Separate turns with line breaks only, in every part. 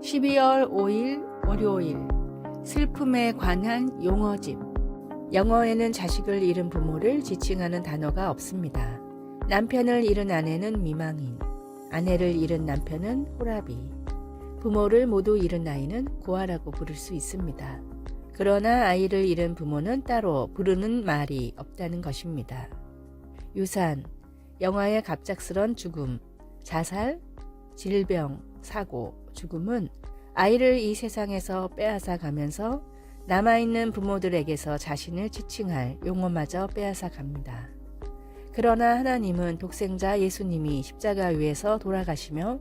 12월 5일 월요일 슬픔에 관한 용어집. 영어에는 자식을 잃은 부모를 지칭하는 단어가 없습니다. 남편을 잃은 아내는 미망인, 아내를 잃은 남편은 호라비, 부모를 모두 잃은 아이는 고아라고 부를 수 있습니다. 그러나 아이를 잃은 부모는 따로 부르는 말이 없다는 것입니다. 유산, 영화의 갑작스런 죽음, 자살, 질병, 사고, 죽음은 아이를 이 세상에서 빼앗아 가면서 남아있는 부모들에게서 자신을 지칭할 용어마저 빼앗아 갑니다. 그러나 하나님은 독생자 예수님이 십자가 위에서 돌아가시며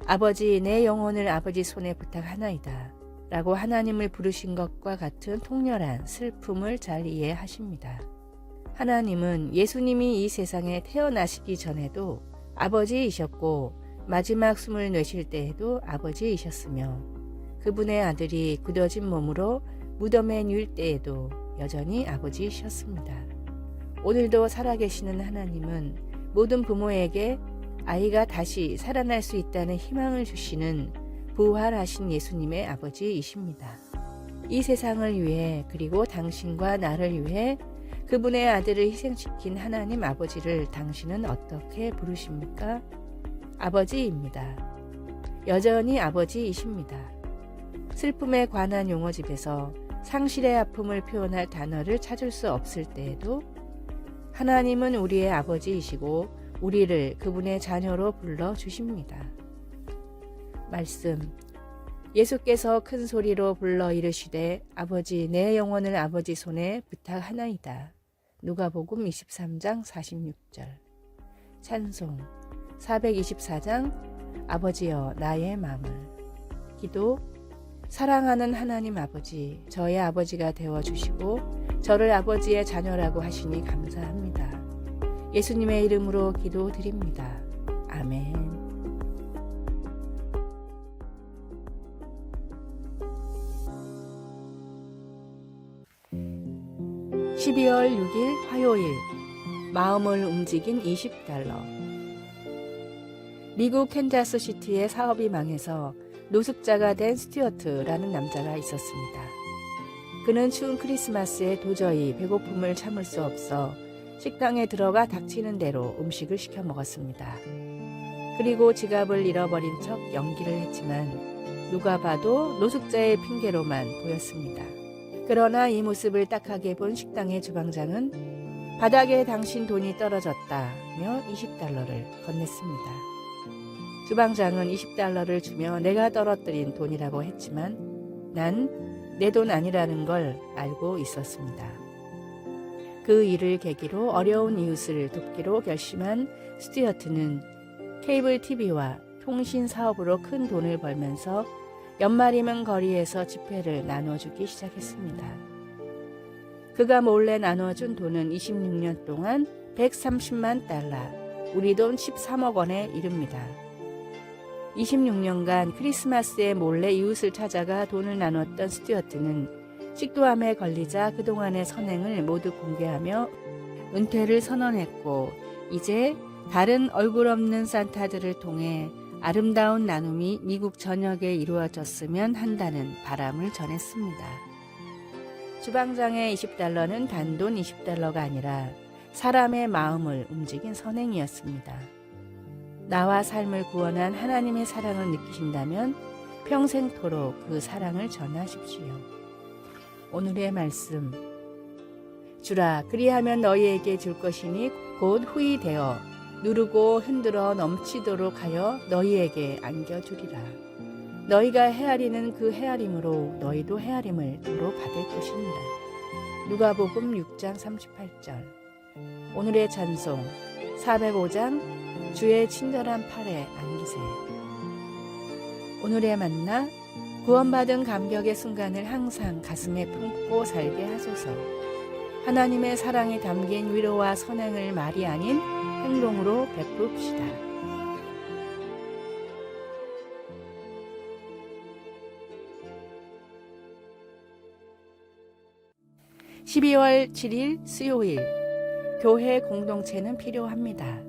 아버지 내 영혼을 아버지 손에 부탁하나이다 라고 하나님을 부르신 것과 같은 통렬한 슬픔을 잘 이해하십니다. 하나님은 예수님이 이 세상에 태어나시기 전에도 아버지이셨고 마지막 숨을 내쉴 때에도 아버지이셨으며 그분의 아들이 굳어진 몸으로 무덤에 누일 때에도 여전히 아버지이셨습니다. 오늘도 살아계시는 하나님은 모든 부모에게 아이가 다시 살아날 수 있다는 희망을 주시는 부활하신 예수님의 아버지이십니다. 이 세상을 위해 그리고 당신과 나를 위해 그분의 아들을 희생시킨 하나님 아버지를 당신은 어떻게 부르십니까? 아버지입니다. 여전히 아버지이십니다. 슬픔에 관한 용어집에서 상실의 아픔을 표현할 단어를 찾을 수 없을 때에도 하나님은 우리의 아버지이시고 우리를 그분의 자녀로 불러주십니다. 말씀, 예수께서 큰 소리로 불러 이르시되 아버지 내 영혼을 아버지 손에 부탁하나이다. 누가복음 23장 46절. 찬송 424장 아버지여 나의 마음을. 기도, 사랑하는 하나님 아버지, 저의 아버지가 되어주시고 저를 아버지의 자녀라고 하시니 감사합니다. 예수님의 이름으로 기도드립니다. 아멘. 12월 6일 화요일 마음을 움직인 $20. 미국 캔자스시티의 사업이 망해서 노숙자가 된 스튜어트라는 남자가 있었습니다. 그는 추운 크리스마스에 도저히 배고픔을 참을 수 없어 식당에 들어가 닥치는 대로 음식을 시켜 먹었습니다. 그리고 지갑을 잃어버린 척 연기를 했지만 누가 봐도 노숙자의 핑계로만 보였습니다. 그러나 이 모습을 딱하게 본 식당의 주방장은 바닥에 당신 돈이 떨어졌다며 $20를 건넸습니다. 주방장은 $20를 주며 내가 떨어뜨린 돈이라고 했지만 난 내 돈 아니라는 걸 알고 있었습니다. 그 일을 계기로 어려운 이웃을 돕기로 결심한 스튜어트는 케이블 TV와 통신 사업으로 큰 돈을 벌면서 연말이면 거리에서 지폐를 나눠주기 시작했습니다. 그가 몰래 나눠준 돈은 26년 동안 $130만, 우리 돈 13억 원에 이릅니다. 26년간 크리스마스에 몰래 이웃을 찾아가 돈을 나눴던 스튜어트는 식도암에 걸리자 그동안의 선행을 모두 공개하며 은퇴를 선언했고 이제 다른 얼굴 없는 산타들을 통해 아름다운 나눔이 미국 전역에 이루어졌으면 한다는 바람을 전했습니다. 주방장의 $20는 단돈 $20가 아니라 사람의 마음을 움직인 선행이었습니다. 나와 삶을 구원한 하나님의 사랑을 느끼신다면 평생토록 그 사랑을 전하십시오. 오늘의 말씀, 주라 그리하면 너희에게 줄 것이니 곧 후히 되어 누르고 흔들어 넘치도록 하여 너희에게 안겨주리라. 너희가 헤아리는 그 헤아림으로 너희도 헤아림을 도로 받을 것입니다. 누가복음 6장 38절. 오늘의 찬송 405장 주의 친절한 팔에 안기세. 오늘의 만나, 구원받은 감격의 순간을 항상 가슴에 품고 살게 하소서. 하나님의 사랑이 담긴 위로와 선행을 말이 아닌 행동으로 베풉시다. 12월 7일 수요일, 교회 공동체는 필요합니다.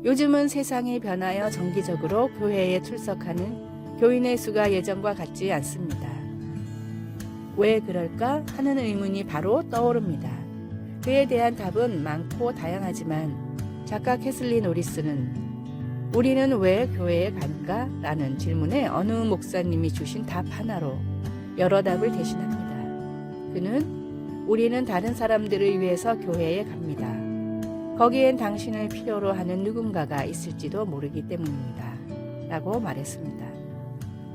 요즘은 세상이 변하여 정기적으로 교회에 출석하는 교인의 수가 예전과 같지 않습니다. 왜 그럴까 하는 의문이 바로 떠오릅니다. 그에 대한 답은 많고 다양하지만 작가 캐슬리 노리스는 우리는 왜 교회에 간가? 라는 질문에 어느 목사님이 주신 답 하나로 여러 답을 대신합니다. 그는 우리는 다른 사람들을 위해서 교회에 갑니다. 거기엔 당신을 필요로 하는 누군가가 있을지도 모르기 때문입니다. 라고 말했습니다.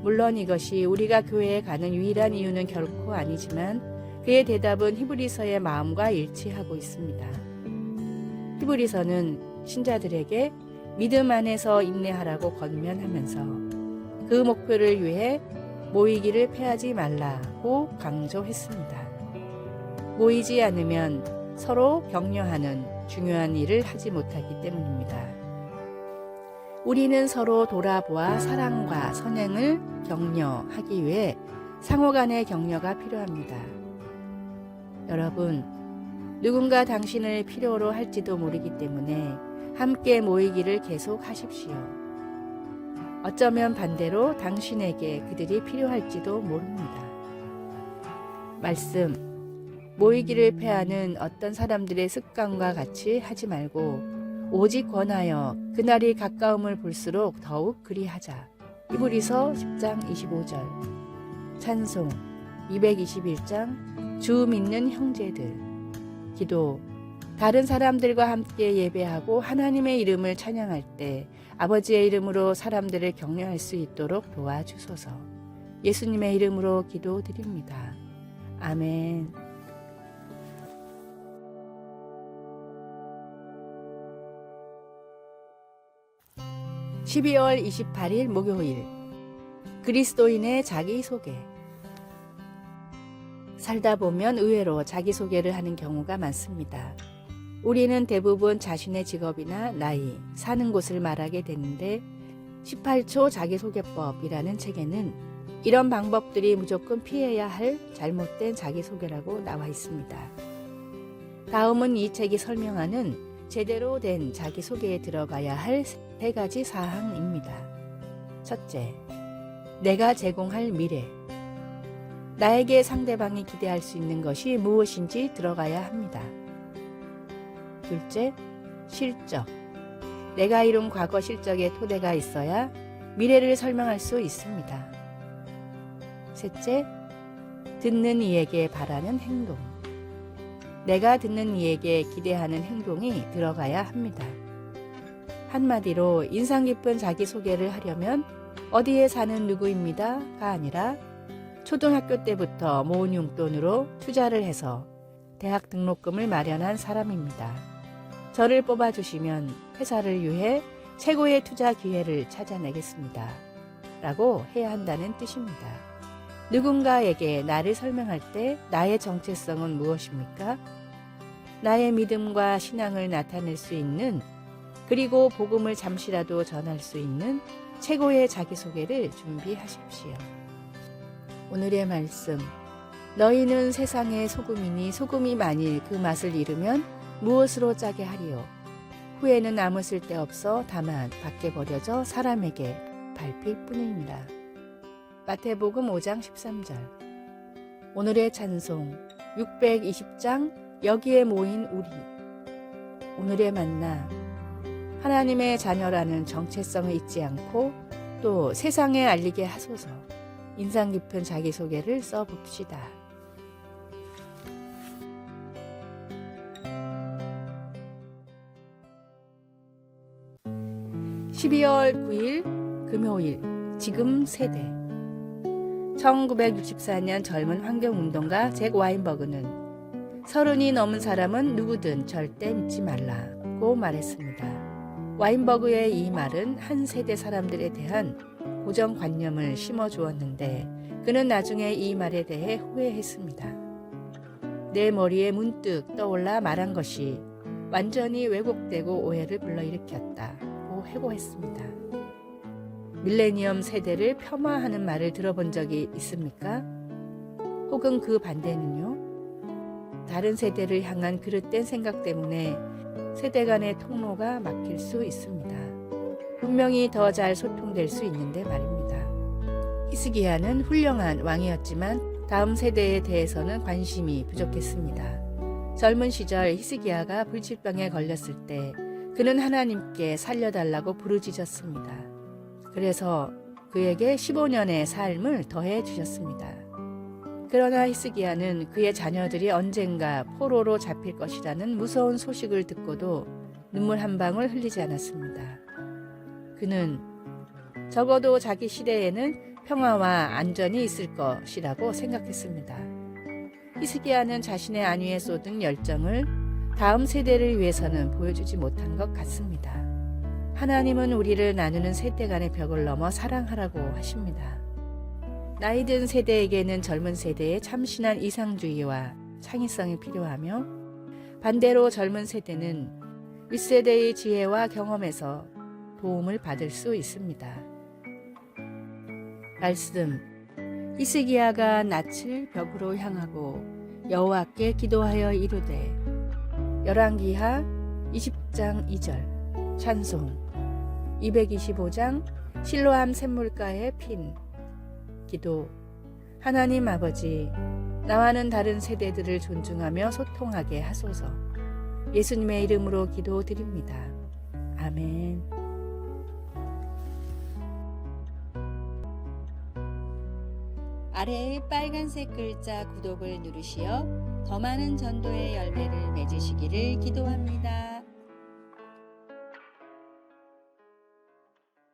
물론 이것이 우리가 교회에 가는 유일한 이유는 결코 아니지만 그의 대답은 히브리서의 마음과 일치하고 있습니다. 히브리서는 신자들에게 믿음 안에서 인내하라고 권면하면서 그 목표를 위해 모이기를 패하지 말라고 강조했습니다. 모이지 않으면 서로 격려하는 중요한 일을 하지 못하기 때문입니다. 우리는 서로 돌아보아 사랑과 선행을 격려하기 위해 상호 간의 격려가 필요합니다. 여러분, 누군가 당신을 필요로 할지도 모르기 때문에 함께 모이기를 계속 하십시오. 어쩌면 반대로 당신에게 그들이 필요할지도 모릅니다. 말씀, 모이기를 패하는 어떤 사람들의 습관과 같이 하지 말고 오직 권하여 그날이 가까움을 볼수록 더욱 그리하자. 히브리서 10장 25절. 찬송 221장 주 믿는 형제들. 기도, 다른 사람들과 함께 예배하고 하나님의 이름을 찬양할 때 아버지의 이름으로 사람들을 격려할 수 있도록 도와주소서. 예수님의 이름으로 기도드립니다. 아멘. 12월 28일 목요일, 그리스도인의 자기소개. 살다 보면 의외로 자기소개를 하는 경우가 많습니다. 우리는 대부분 자신의 직업이나 나이, 사는 곳을 말하게 되는데 18초 자기소개법이라는 책에는 이런 방법들이 무조건 피해야 할 잘못된 자기소개라고 나와 있습니다. 다음은 이 책이 설명하는 제대로 된 자기소개에 들어가야 할 3가지 사항입니다. 첫째, 내가 제공할 미래. 나에게 상대방이 기대할 수 있는 것이 무엇인지 들어가야 합니다. 둘째, 실적. 내가 이룬 과거 실적의 토대가 있어야 미래를 설명할 수 있습니다. 셋째, 듣는 이에게 바라는 행동. 내가 듣는 이에게 기대하는 행동이 들어가야 합니다. 한마디로 인상 깊은 자기소개를 하려면 어디에 사는 누구입니다가 아니라 초등학교 때부터 모은 용돈으로 투자를 해서 대학 등록금을 마련한 사람입니다. 저를 뽑아주시면 회사를 위해 최고의 투자 기회를 찾아내겠습니다. 라고 해야 한다는 뜻입니다. 누군가에게 나를 설명할 때 나의 정체성은 무엇입니까? 나의 믿음과 신앙을 나타낼 수 있는, 그리고 복음을 잠시라도 전할 수 있는 최고의 자기소개를 준비하십시오. 오늘의 말씀, 너희는 세상의 소금이니 소금이 만일 그 맛을 잃으면 무엇으로 짜게 하리요? 후에는 아무 쓸데없어 다만 밖에 버려져 사람에게 밟힐 뿐입니다. 마태복음 5장 13절. 오늘의 찬송 620장 여기에 모인 우리. 오늘의 만나, 하나님의 자녀라는 정체성을 잊지 않고 또 세상에 알리게 하소서. 인상 깊은 자기소개를 써봅시다. (12월 9일) 금요일, 지금 세대. 1964년 젊은 환경운동가 잭 와인버그는 30이 넘은 사람은 누구든 절대 믿지 말라고 말했습니다. 와인버그의 이 말은 한 세대 사람들에 대한 고정관념을 심어주었는데 그는 나중에 이 말에 대해 후회했습니다. 내 머리에 문득 떠올라 말한 것이 완전히 왜곡되고 오해를 불러일으켰다고 회고했습니다. 밀레니엄 세대를 폄하하는 말을 들어본 적이 있습니까? 혹은 그 반대는요? 다른 세대를 향한 그릇된 생각 때문에 세대 간의 통로가 막힐 수 있습니다. 분명히 더 잘 소통될 수 있는데 말입니다. 히스기야는 훌륭한 왕이었지만 다음 세대에 대해서는 관심이 부족했습니다. 젊은 시절 히스기야가 불치병에 걸렸을 때 그는 하나님께 살려달라고 부르짖었습니다. 그래서 그에게 15년의 삶을 더해 주셨습니다. 그러나 히스기야는 그의 자녀들이 언젠가 포로로 잡힐 것이라는 무서운 소식을 듣고도 눈물 한 방울 흘리지 않았습니다. 그는 적어도 자기 시대에는 평화와 안전이 있을 것이라고 생각했습니다. 히스기야는 자신의 안위에 쏟은 열정을 다음 세대를 위해서는 보여주지 못한 것 같습니다. 하나님은 우리를 나누는 세대 간의 벽을 넘어 사랑하라고 하십니다. 나이 든 세대에게는 젊은 세대의 참신한 이상주의와 창의성이 필요하며 반대로 젊은 세대는 윗세대의 지혜와 경험에서 도움을 받을 수 있습니다. 말씀. 히스기야가 낯을 벽으로 향하고 여호와께 기도하여 이르되. 열왕기하 20장 2절. 찬송. 225장 실로암 샘물가의 핀. 기도. 하나님 아버지, 나와는 다른 세대들을 존중하며 소통하게 하소서. 예수님의 이름으로 기도드립니다. 아멘.
아래의 빨간색 글자 구독을 누르시어 더 많은 전도의 열매를 맺으시기를 기도합니다.